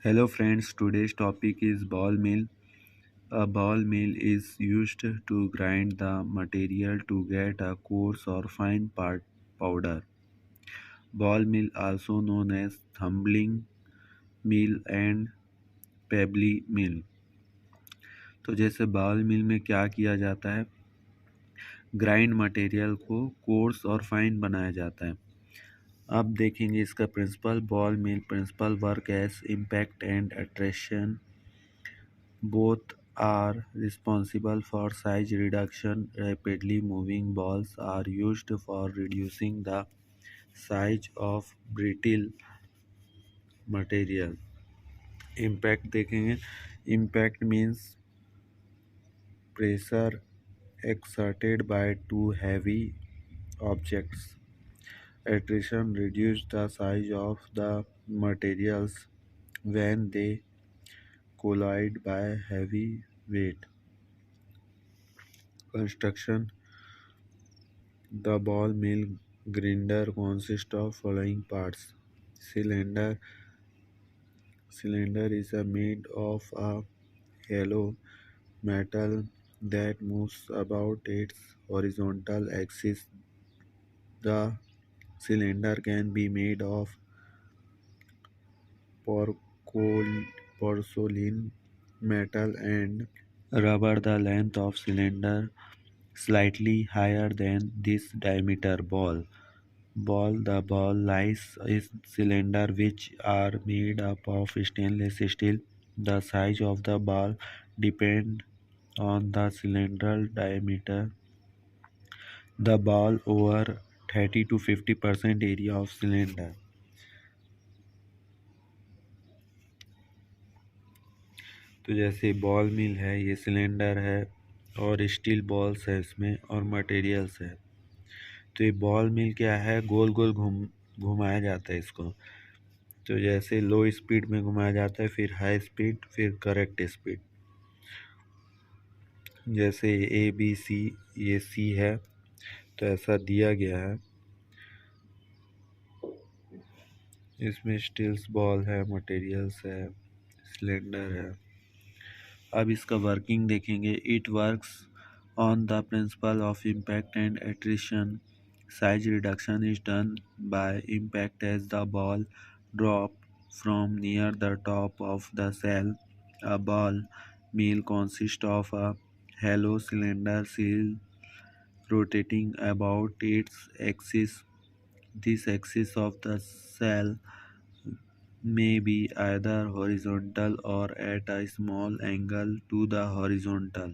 Hello friends, today's topic is ball mill. A ball mill is used to grind the material to get a coarse or fine powder. Ball mill, also known as tumbling mill and pebbly mill. तो जैसे ball मिल में क्या किया जाता है, grind material को coarse और fine बनाया जाता है। अब देखेंगे इसका principle. Ball mill principle work as impact and attraction. Both are responsible for size reduction. Rapidly moving balls are used for reducing the size of brittle material. Impact देखेंगे। Impact means pressure exerted by two heavy objects. Attrition reduces the size of the materials when they collide by heavy weight. Construction. The ball mill grinder consists of following parts. Cylinder. Cylinder is made of a hollow metal that moves about its horizontal axis. The cylinder can be made of porcelain, metal, and rubber. The length of cylinder slightly higher than this diameter ball. The ball lies is cylinder which are made up of stainless steel. The size of the ball depend on the cylindrical diameter. The ball over 30 to 50% area of cylinder. तो जैसे ball मिल है, ये cylinder है और steel balls है इसमें और materials है। तो ये बॉल मिल क्या है, गोल गोल घुमाया जाता है इसको। तो जैसे लो स्पीड में घुमाया जाता है, फिर हाई स्पीड, फिर करेक्ट स्पीड। जैसे ए बी सी, ये सी है, तो ऐसा दिया गया है। इसमें स्टील्स बॉल है, मटेरियल्स है, सिलेंडर है। अब इसका वर्किंग देखेंगे। It works on the principle of impact and attrition. Size reduction is done by impact as the ball drop from near the top of the cell. A ball mill consists of a hollow cylinder seal rotating about its axis. This axis of the cell may be either horizontal or at a small angle to the horizontal.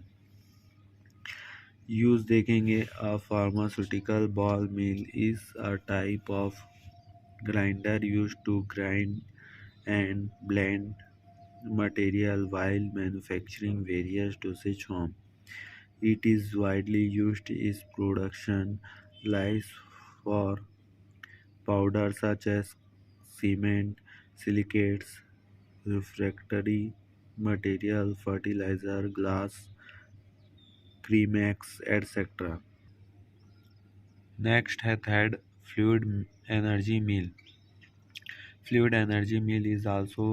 Use देखेंगे। A pharmaceutical ball mill is a type of grinder used to grind and blend material while manufacturing various dosage forms. It is widely used in production lines for powders such as cement, silicates, refractory material, fertilizer, glass, Cremax, etc. Next है third, fluid energy mill. Fluid energy mill is also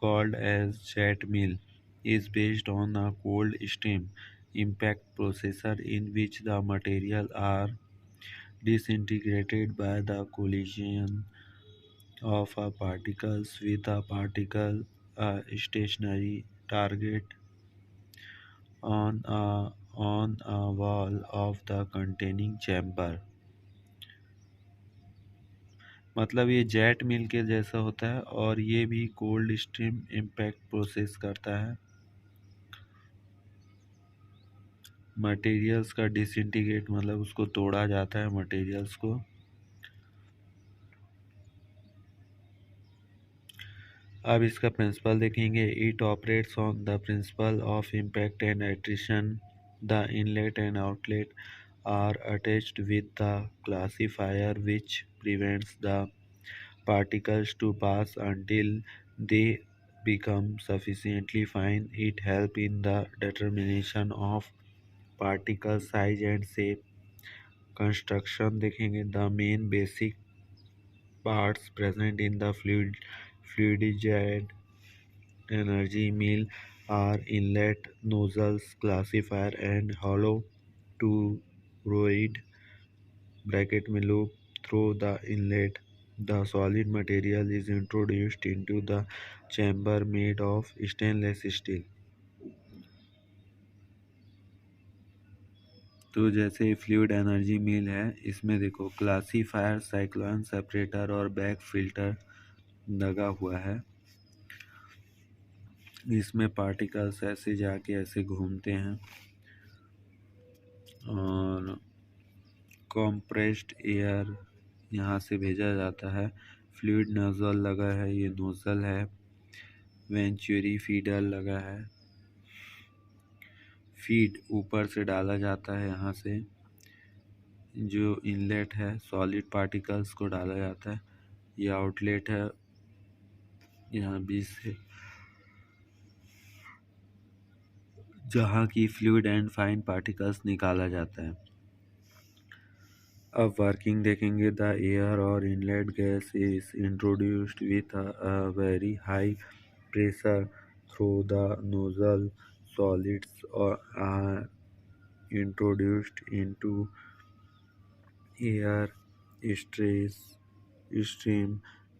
called as jet mill. Is based on a cold stream impact processor in which the material are disintegrated by the collision of a particles with a particle, a stationary target on a wall of the containing chamber. मतलब ये jet मिल के जैसा होता है और ये भी cold stream impact process करता है। मटेरियल्स का डिसइंटीग्रेट मतलब उसको तोड़ा जाता है मटेरियल्स को। अब इसका प्रिंसिपल देखेंगे। It operates on the principle of impact and attrition. The inlet and outlet are attached with the classifier which prevents the particles to pass until they become sufficiently fine. It helps in the determination of particle size and shape. Construction देखेंगे। The main basic parts present in the fluid jet energy mill are inlet nozzles, classifier, and hollow toroid bracket में loop through the inlet. The solid material is introduced into the chamber made of stainless steel. तो जैसे fluid energy मिल है, इसमें देखो classifier, cyclone separator और back filter लगा हुआ है। इसमें पार्टिकल्स ऐसे जाके ऐसे घूमते हैं और कॉम्प्रेस्ड एयर यहाँ से भेजा जाता है। फ्लूइड नोजल लगा है, ये नोजल है। वेंचुरी फीडर लगा है। फीड ऊपर से डाला जाता है, यहाँ से जो इनलेट है सॉलिड पार्टिकल्स को डाला जाता है। ये आउटलेट है, यहाँ बीच से जहाँ की फ्लूइड एंड फाइन पार्टिकल्स निकाला जाता है। अब वर्किंग देखेंगे। द एयर और inlet gas is introduced with a very high pressure through the nozzle. Solids are introduced into air stress stream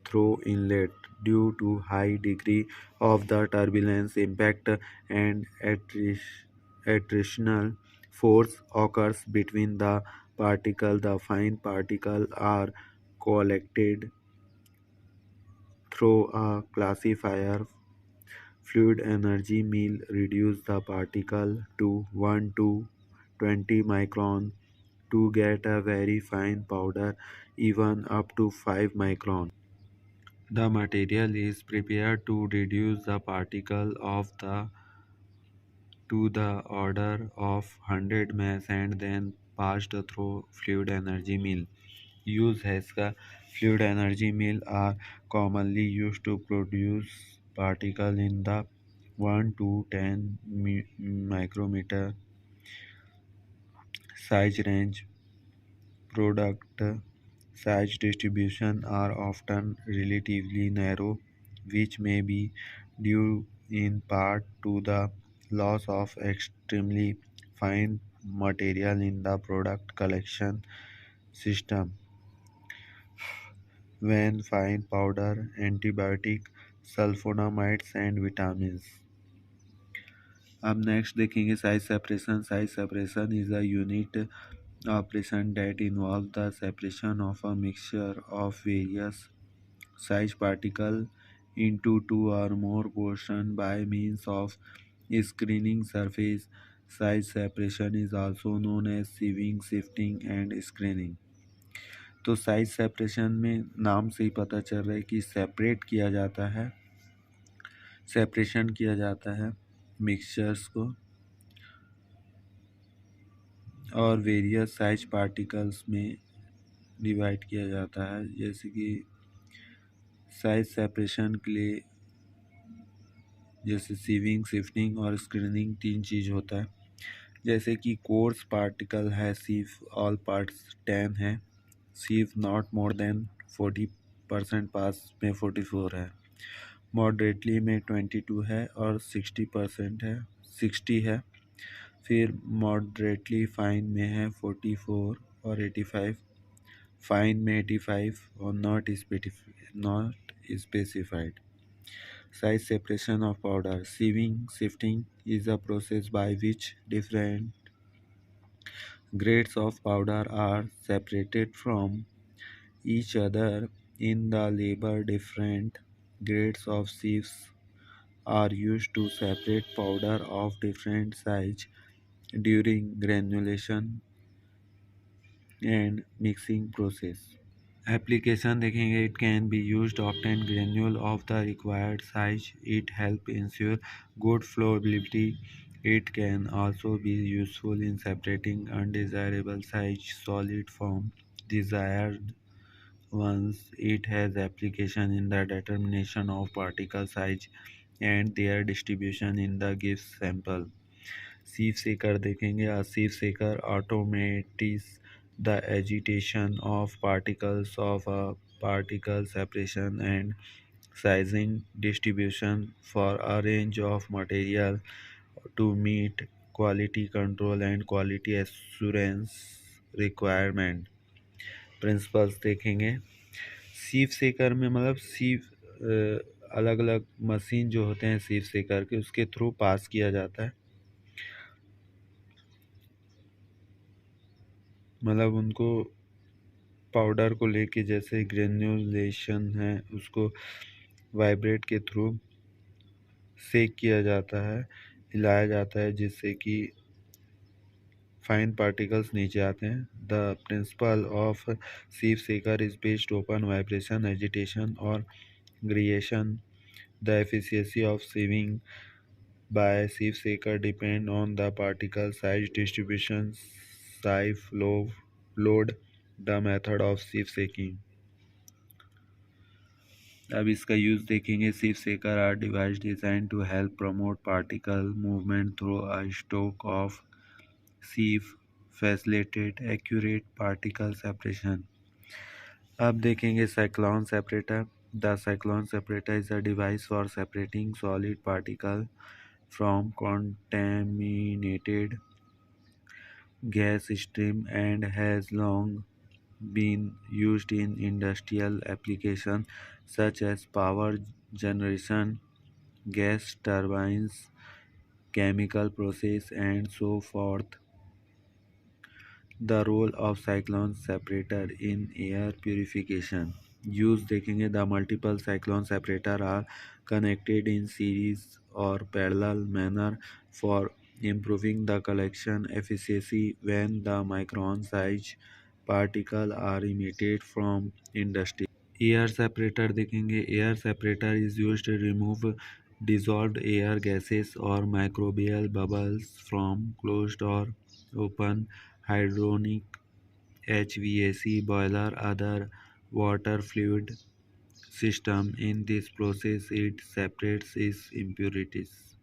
through inlet due to high degree of the turbulence impact and attritional force occurs between the particle. The fine particles are collected through a classifier. Fluid energy will reduce the particle to 1 to 20 micron to get a very fine powder, even up to 5 micron. The material is prepared to reduce the particle of the to the order of 100 mass and then passed through fluid energy mill. Use है इसका। Fluid energy mill are commonly used to produce particle in the 1 to 10 micrometer size range. Product size distribution are often relatively narrow, which may be due in part to the loss of extremely fine material in the product collection system. When fine powder, antibiotic, sulfonamides and vitamins. अब next देखेंगे size separation. Size separation is a unit operation that involve the separation of a mixture of various size particle into two or more portions by means of screening surface. Size separation is also known as sieving, sifting and screening. तो size separation में नाम से ही पता चल रहा है कि separate किया जाता है, सेपरेशन किया जाता है मिक्सचर्स को और वेरियस साइज पार्टिकल्स में डिवाइड किया जाता है। जैसे कि साइज सेपरेशन के लिए जैसे सीविंग, सिफ्टिंग और स्क्रीनिंग 3 चीज़ होता है। जैसे कि कोर्स पार्टिकल है, सीव ऑल पार्ट्स 10 है, सीव नॉट मोर देन 40% पास में 44 है, मॉडरेटली में 22 है और 60% है 60 है। फिर मॉडरेटली फाइन में है 44 और 85, फाइन में 85 और not specified. Size separation of powder. Sieving, sifting is a process by which different grades of powder are separated from each other in the labor. Different grades of sieves are used to separate powder of different size during granulation and mixing process. Application देखेंगे। It can be used to obtain granule of the required size. It help ensure good flowability. It can also be useful in separating undesirable size solid from desired ones. It has application in the determination of particle size and their distribution in the given sample. Sieve seeker देखेंगे। A sieve seeker automates the agitation of particles of a particle separation and sizing distribution for a range of material to meet quality control and quality assurance requirement principles देखेंगे। सीप सेकर में मतलब सीप अलग अलग machine जो होते हैं सीप सेकर के उसके थ्रू पास किया जाता है, मतलब उनको पाउडर को लेके जैसे ग्रेन्युलेशन है उसको वाइब्रेट के थ्रू सेक किया जाता है, हिलाया जाता है जिससे कि फाइन पार्टिकल्स नीचे आते हैं। The principal of sieve shaker is based upon vibration agitation और gyration. The efficiency of sieving by sieve shaker depend on the particle size distribution, sieve load, the method of sieve shaking। अब इसका use देखेंगे। sieve shaker are device designed to help promote particle movement through a stroke of sieve, facilitate accurate particle separation। अब देखेंगे cyclone separator। The cyclone separator is a device for separating solid particle from contaminated gas stream and has long been used in industrial applications such as power generation, gas turbines, chemical process and so forth। The role of cyclone separator in air purification। Use देखेंगे। The multiple cyclone separator are connected in series और parallel manner for improving the collection efficiency when the micron size particle are emitted from industry। Air separator देखेंगे। Air separator is used to remove dissolved air gases or microbial bubbles from closed or open hydronic HVAC boiler other water fluid system। In this process it separates its impurities।